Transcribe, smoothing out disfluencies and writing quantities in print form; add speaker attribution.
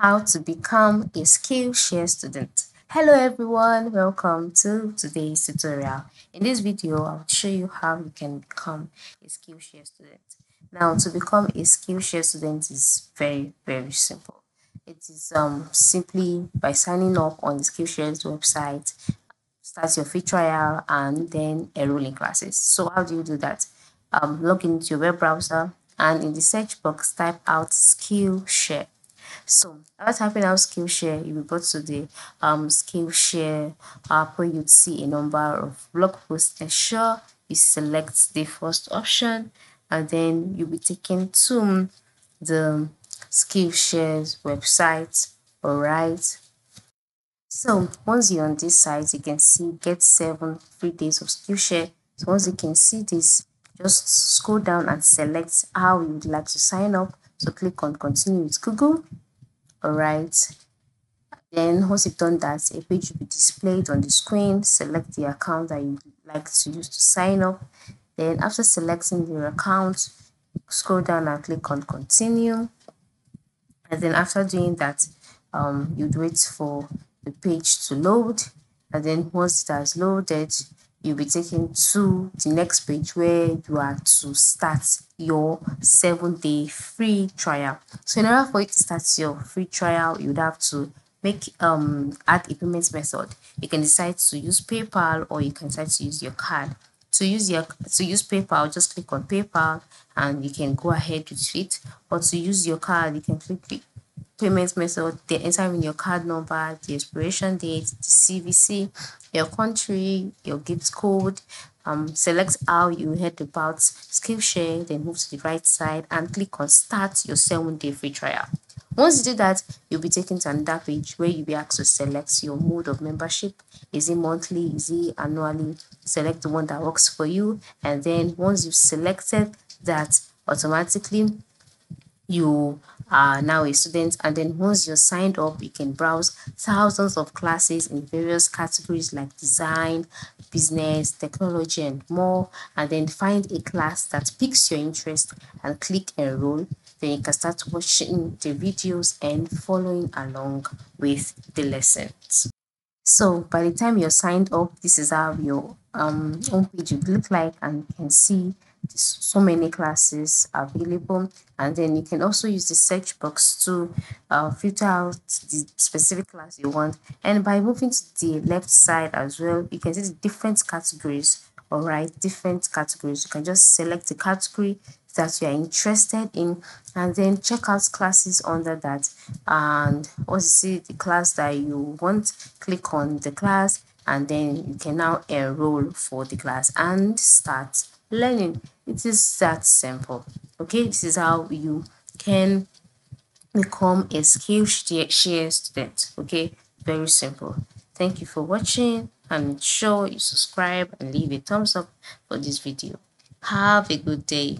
Speaker 1: How to become a Skillshare student. Hello everyone, welcome to today's tutorial. In this video, I'll show you how you can become a Skillshare student. Now, to become a Skillshare student is very simple. It is simply by signing up on the Skillshare's website, start your free trial, and then enroll in classes. So how do you do that? Log into your web browser and in the search box type out Skillshare. So after typing out Skillshare, you will go to the Skillshare app where you'd see a number of blog posts. Ensure you select the first option, and then you'll be taken to the Skillshare's website. All right. So once you're on this site, you can see get 7 free days of Skillshare. So once you can see this, just scroll down and select how you would like to sign up. So click on continue with Google. All right. Then once you've done that, a page will be displayed on the screen. Select the account that you'd like to use to sign up. Then after selecting your account, scroll down and click on continue. And then after doing that, you'd wait for the page to load. And then once it has loaded, you'll be taken to the next page where you are to start your 7-day free trial. So in order for you to start your free trial, you'd have to make add a payment method. You can decide to use PayPal or you can decide to use your card. To use PayPal, just click on PayPal and you can go ahead with it. Or to use your card, you can click the payment method, then enter in your card number, the expiration date, the CVC, your country, your gift code. Select how you heard about Skillshare, then move to the right side and click on start your 7-day free trial. Once you do that, you'll be taken to another page where you'll be asked to select your mode of membership. Is it monthly? Is it annually? Select the one that works for you. And then once you've selected that, automatically you are now a student, and then once you're signed up, you can browse thousands of classes in various categories like design, business, technology, and more, and then find a class that piques your interest and click enroll. Then you can start watching the videos and following along with the lessons. So by the time you're signed up, this is how your homepage would look like, and you can see so many classes available. And then you can also use the search box to filter out the specific class you want. And by moving to the left side as well, you can see the different categories. All right, different categories. You can just select the category that you are interested in and then check out classes under that. And once you see the class that you want, click on the class and then you can now enroll for the class and start learning. It is that simple. Okay, this is how you can become a Skillshare student. Okay, very simple. Thank you for watching, and make sure you subscribe and leave a thumbs up for this video. Have a good day.